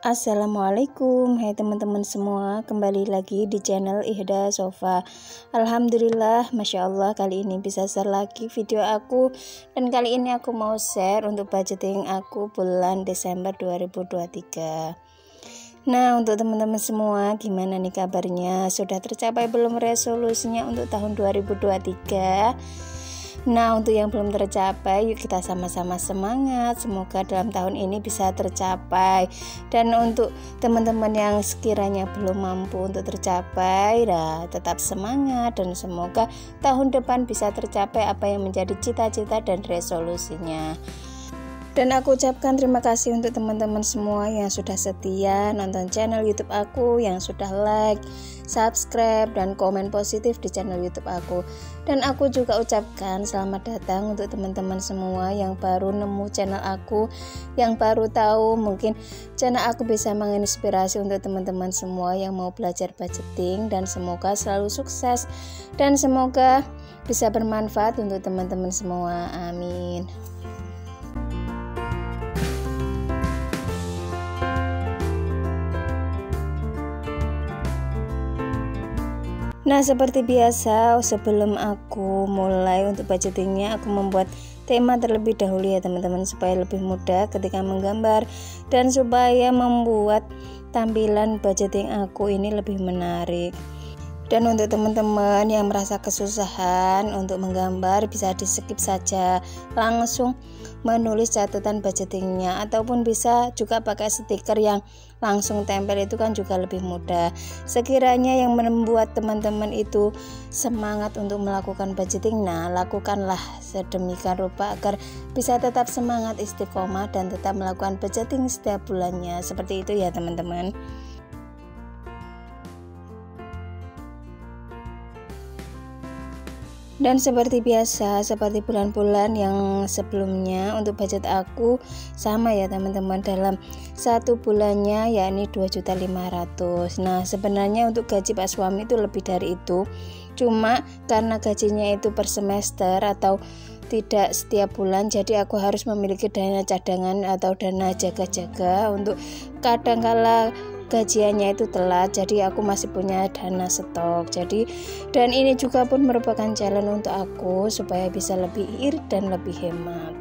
Assalamualaikum, hai teman-teman semua, kembali lagi di channel Ihda Sofa. Alhamdulillah, Masya Allah, kali ini bisa share lagi video aku. Dan kali ini aku mau share untuk budgeting aku bulan Desember 2023. Nah, untuk teman-teman semua, gimana nih kabarnya? Sudah tercapai belum resolusinya untuk tahun 2023? Nah, untuk yang belum tercapai, yuk kita sama-sama semangat. Semoga dalam tahun ini bisa tercapai. Dan untuk teman-teman yang sekiranya belum mampu untuk tercapai, tetap semangat dan semoga tahun depan bisa tercapai apa yang menjadi cita-cita dan resolusinya. Dan aku ucapkan terima kasih untuk teman-teman semua yang sudah setia nonton channel YouTube aku, yang sudah like, subscribe, dan komen positif di channel YouTube aku. Dan aku juga ucapkan selamat datang untuk teman-teman semua yang baru nemu channel aku, yang baru tahu mungkin channel aku bisa menginspirasi untuk teman-teman semua yang mau belajar budgeting. Dan semoga selalu sukses dan semoga bisa bermanfaat untuk teman-teman semua. Amin. Nah, seperti biasa, sebelum aku mulai untuk budgetingnya, aku membuat tema terlebih dahulu ya teman-teman, supaya lebih mudah ketika menggambar dan supaya membuat tampilan budgeting aku ini lebih menarik. Dan untuk teman-teman yang merasa kesusahan untuk menggambar, bisa di skip saja, langsung menulis catatan budgetingnya, ataupun bisa juga pakai stiker yang langsung tempel, itu kan juga lebih mudah. Sekiranya yang membuat teman-teman itu semangat untuk melakukan budgeting, nah lakukanlah sedemikian rupa agar bisa tetap semangat, istiqomah, dan tetap melakukan budgeting setiap bulannya. Seperti itu ya teman-teman. Dan seperti biasa, seperti bulan-bulan yang sebelumnya, untuk budget aku sama ya teman-teman, dalam satu bulannya yakni 2.500.000. Nah, sebenarnya untuk gaji Pak suami itu lebih dari itu, cuma karena gajinya itu per semester atau tidak setiap bulan, jadi aku harus memiliki dana cadangan atau dana jaga-jaga untuk kadangkala gajiannya itu telat, jadi aku masih punya dana stok. Dan ini juga pun merupakan challenge untuk aku supaya bisa lebih irit dan lebih hemat.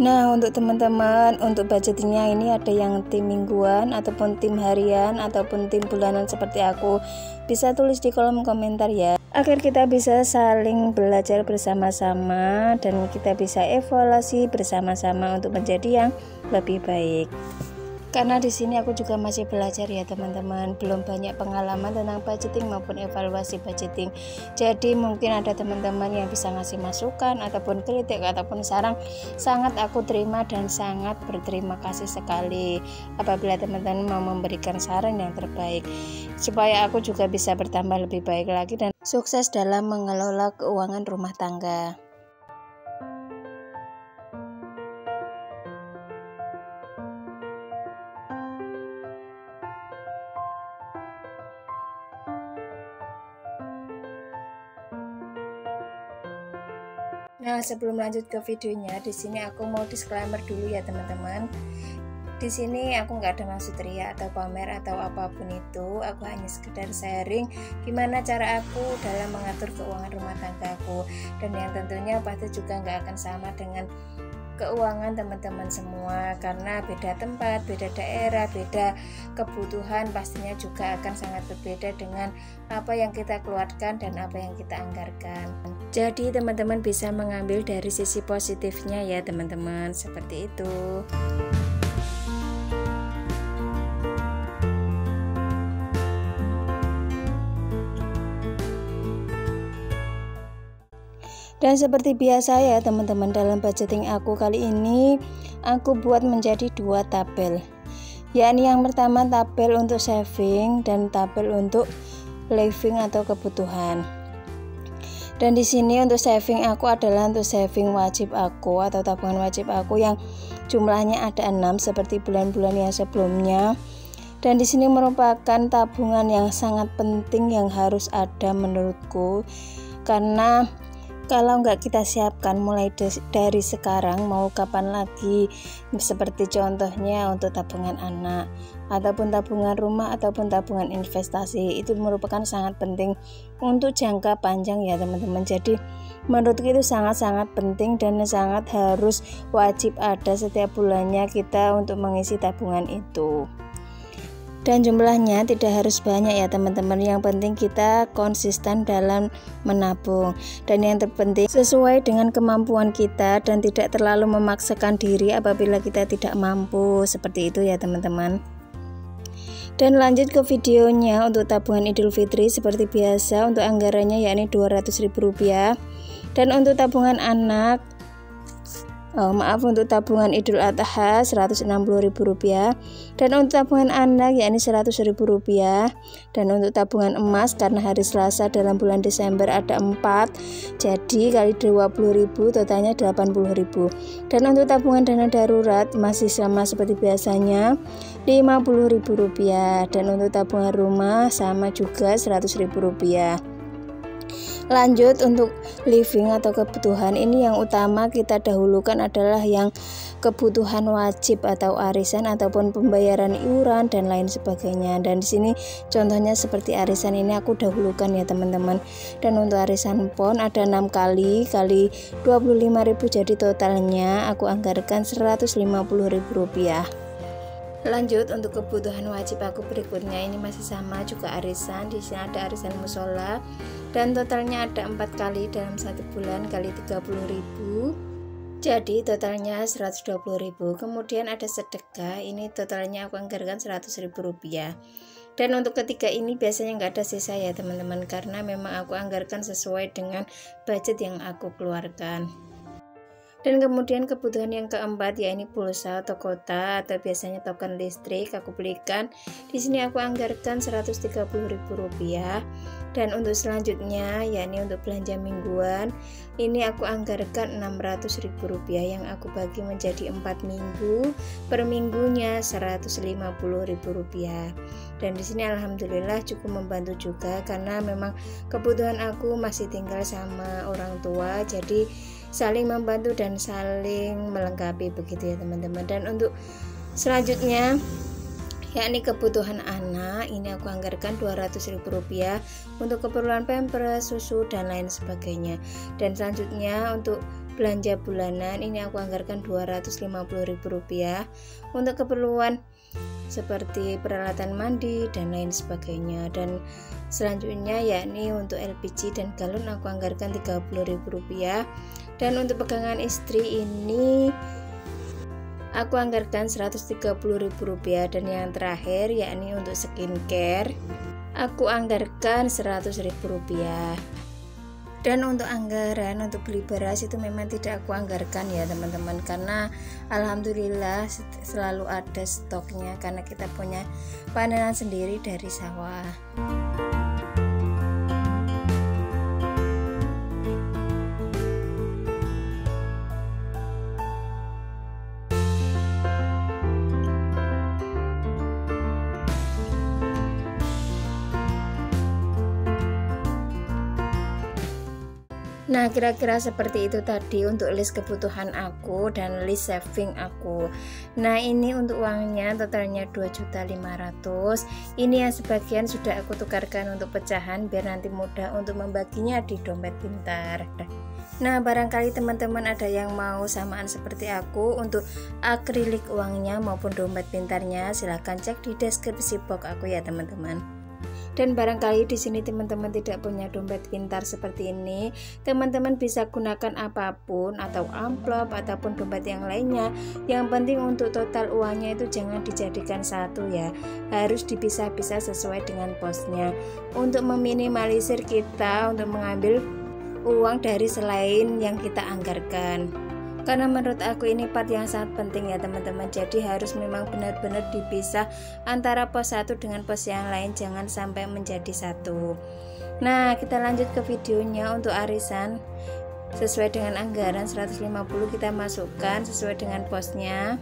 Nah, untuk teman-teman, untuk budgetingnya ini ada yang tim mingguan ataupun tim harian ataupun tim bulanan seperti aku, bisa tulis di kolom komentar ya, agar kita bisa saling belajar bersama-sama dan kita bisa evaluasi bersama-sama untuk menjadi yang lebih baik. Karena di sini aku juga masih belajar ya teman-teman, belum banyak pengalaman tentang budgeting maupun evaluasi budgeting. Jadi mungkin ada teman-teman yang bisa ngasih masukan ataupun kritik ataupun saran, sangat aku terima dan sangat berterima kasih sekali apabila teman-teman mau memberikan saran yang terbaik, supaya aku juga bisa bertambah lebih baik lagi dan sukses dalam mengelola keuangan rumah tangga. Nah, sebelum lanjut ke videonya, di sini aku mau disclaimer dulu ya teman-teman. Di sini aku nggak ada maksud ria atau pamer atau apapun itu. Aku hanya sekedar sharing gimana cara aku dalam mengatur keuangan rumah tanggaku, dan yang tentunya pasti juga nggak akan sama dengan keuangan teman-teman semua, karena beda tempat, beda daerah, beda kebutuhan, pastinya juga akan sangat berbeda dengan apa yang kita keluarkan dan apa yang kita anggarkan. Jadi teman-teman bisa mengambil dari sisi positifnya ya teman-teman, seperti itu. Dan seperti biasa ya teman-teman, dalam budgeting aku kali ini aku buat menjadi dua tabel, yakni yang pertama tabel untuk saving dan tabel untuk living atau kebutuhan. Dan di sini untuk saving aku adalah untuk saving wajib aku atau tabungan wajib aku yang jumlahnya ada 6 seperti bulan-bulan yang sebelumnya. Dan di sini merupakan tabungan yang sangat penting yang harus ada menurutku, karena Kalau nggak kita siapkan mulai dari sekarang, mau kapan lagi, seperti contohnya untuk tabungan anak ataupun tabungan rumah ataupun tabungan investasi, itu merupakan sangat penting untuk jangka panjang ya teman-teman. Jadi menurutku itu sangat-sangat penting dan sangat harus wajib ada setiap bulannya kita untuk mengisi tabungan itu. Dan jumlahnya tidak harus banyak ya teman-teman, yang penting kita konsisten dalam menabung, dan yang terpenting sesuai dengan kemampuan kita dan tidak terlalu memaksakan diri apabila kita tidak mampu, seperti itu ya teman-teman. Dan lanjut ke videonya. Untuk tabungan Idul Fitri seperti biasa untuk anggarannya yakni Rp200.000, dan untuk tabungan anak untuk tabungan Idul Adha Rp160.000, dan untuk tabungan anak yakni Rp100.000, dan untuk tabungan emas karena hari Selasa dalam bulan Desember ada 4, jadi kali 20.000 totalnya 80.000. Dan untuk tabungan dana darurat masih sama seperti biasanya Rp50.000, dan untuk tabungan rumah sama juga Rp100.000. Lanjut untuk living atau kebutuhan, ini yang utama kita dahulukan adalah yang kebutuhan wajib atau arisan ataupun pembayaran iuran dan lain sebagainya. Dan di sini contohnya seperti arisan ini aku dahulukan ya teman-teman. Dan untuk arisan pon ada 6 kali 25.000, jadi totalnya aku anggarkan Rp150.000. Lanjut untuk kebutuhan wajib aku berikutnya, ini masih sama juga arisan. Di sini ada arisan musola dan totalnya ada 4 kali dalam 1 bulan kali 30.000, jadi totalnya 120.000. Kemudian ada sedekah, ini totalnya aku anggarkan Rp100.000. Dan untuk ketiga ini biasanya nggak ada sisa ya teman-teman, karena memang aku anggarkan sesuai dengan budget yang aku keluarkan. Dan kemudian kebutuhan yang keempat yakni pulsa atau kuota atau biasanya token listrik aku belikan. Di sini aku anggarkan Rp130.000. Dan untuk selanjutnya yakni untuk belanja mingguan, ini aku anggarkan Rp600.000 yang aku bagi menjadi 4 minggu, per minggunya Rp150.000. Dan di sini alhamdulillah cukup membantu juga, karena memang kebutuhan aku masih tinggal sama orang tua, jadi saling membantu dan saling melengkapi begitu ya teman-teman. Dan untuk selanjutnya yakni kebutuhan anak, ini aku anggarkan Rp200.000 untuk keperluan pampers, susu dan lain sebagainya. Dan selanjutnya untuk belanja bulanan, ini aku anggarkan Rp250.000 untuk keperluan seperti peralatan mandi dan lain sebagainya. Dan selanjutnya yakni untuk LPG dan galon aku anggarkan Rp30.000. Dan untuk pegangan istri ini aku anggarkan Rp130.000. Dan yang terakhir yakni untuk skincare aku anggarkan Rp100.000. Dan untuk anggaran untuk beli beras itu memang tidak aku anggarkan ya teman-teman, karena alhamdulillah selalu ada stoknya, karena kita punya panenan sendiri dari sawah. Nah, kira-kira seperti itu tadi untuk list kebutuhan aku dan list saving aku. Nah, ini untuk uangnya totalnya 2.500.000. Ini yang sebagian sudah aku tukarkan untuk pecahan biar nanti mudah untuk membaginya di dompet pintar. Nah, barangkali teman-teman ada yang mau samaan seperti aku untuk akrilik uangnya maupun dompet pintarnya, silahkan cek di deskripsi box aku ya teman-teman. Dan barangkali di sini teman-teman tidak punya dompet pintar seperti ini, teman-teman bisa gunakan apapun atau amplop ataupun dompet yang lainnya. Yang penting untuk total uangnya itu jangan dijadikan satu ya, harus dipisah-pisah sesuai dengan posnya untuk meminimalisir kita untuk mengambil uang dari selain yang kita anggarkan. Karena menurut aku ini part yang sangat penting ya teman-teman, jadi harus memang benar-benar dipisah antara pos satu dengan pos yang lain, jangan sampai menjadi satu. Nah, kita lanjut ke videonya. Untuk arisan sesuai dengan anggaran 150 kita masukkan sesuai dengan posnya.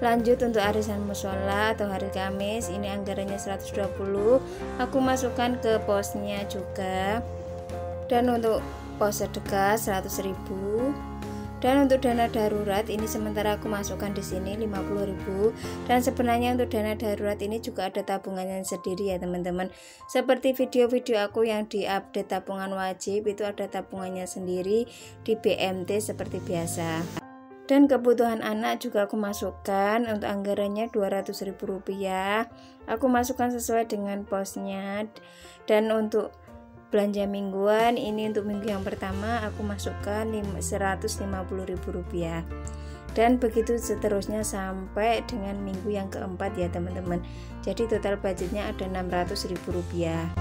Lanjut untuk arisan musola atau hari Kamis, ini anggarannya 120, aku masukkan ke posnya juga. Dan untuk pos sedekah 100.000. Dan untuk dana darurat ini sementara aku masukkan di sini 50.000. Dan sebenarnya untuk dana darurat ini juga ada tabungannya sendiri ya teman-teman. Seperti video-video aku yang diupdate tabungan wajib itu ada tabungannya sendiri di BMT seperti biasa. Dan kebutuhan anak juga aku masukkan, untuk anggarannya Rp200.000. Aku masukkan sesuai dengan posnya. Dan untuk belanja mingguan ini untuk minggu yang pertama aku masukkan Rp150.000. Dan begitu seterusnya sampai dengan minggu yang keempat ya teman-teman. Jadi total budgetnya ada Rp600.000.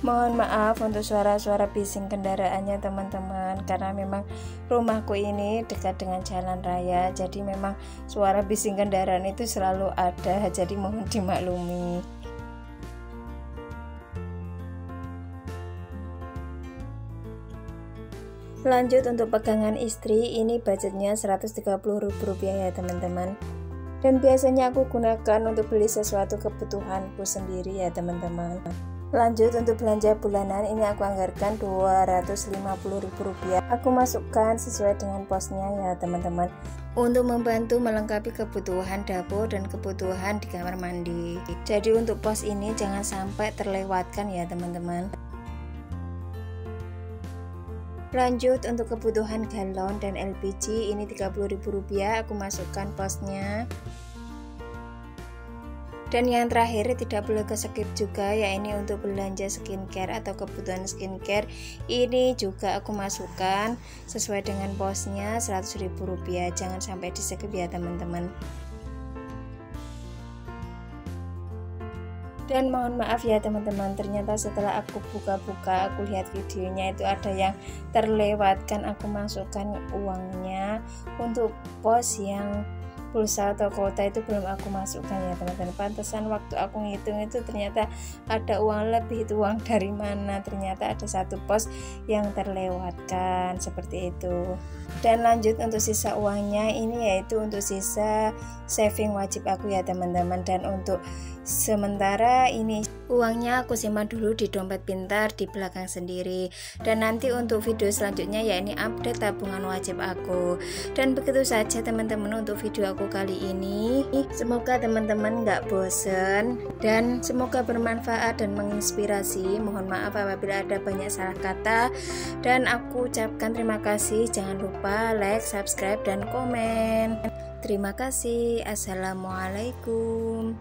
Mohon maaf untuk suara-suara bising kendaraannya teman-teman, karena memang rumahku ini dekat dengan jalan raya, jadi memang suara bising kendaraan itu selalu ada, jadi mohon dimaklumi. Lanjut untuk pegangan istri, ini budgetnya Rp130.000 ya teman-teman. Dan biasanya aku gunakan untuk beli sesuatu kebutuhanku sendiri ya teman-teman. Lanjut untuk belanja bulanan, ini aku anggarkan Rp250.000. Aku masukkan sesuai dengan posnya ya teman-teman, untuk membantu melengkapi kebutuhan dapur dan kebutuhan di kamar mandi. Jadi untuk pos ini jangan sampai terlewatkan ya teman-teman. Lanjut untuk kebutuhan galon dan LPG, ini Rp30.000. Aku masukkan posnya. Dan yang terakhir tidak boleh ke skip juga, ya ini untuk belanja skincare atau kebutuhan skincare, ini juga aku masukkan sesuai dengan posnya Rp100.000. Jangan sampai di skip ya teman-teman. Dan mohon maaf ya teman-teman, ternyata setelah aku buka-buka, aku lihat videonya itu ada yang terlewatkan, aku masukkan uangnya untuk pos yang pulsa atau kuota itu belum aku masukkan ya teman-teman. Pantesan waktu aku ngitung itu ternyata ada uang lebih, itu uang dari mana? Ternyata ada satu pos yang terlewatkan seperti itu. Dan lanjut untuk sisa uangnya, ini yaitu untuk sisa saving wajib aku ya teman-teman. Dan untuk sementara ini uangnya aku simpan dulu di dompet pintar di belakang sendiri. Dan nanti untuk video selanjutnya ya ini update tabungan wajib aku. Dan begitu saja teman-teman untuk video aku kali ini. Semoga teman-teman nggak bosen dan semoga bermanfaat dan menginspirasi. Mohon maaf apabila ada banyak salah kata, dan aku ucapkan terima kasih. Jangan lupa like, subscribe, dan komen. Terima kasih. Assalamualaikum.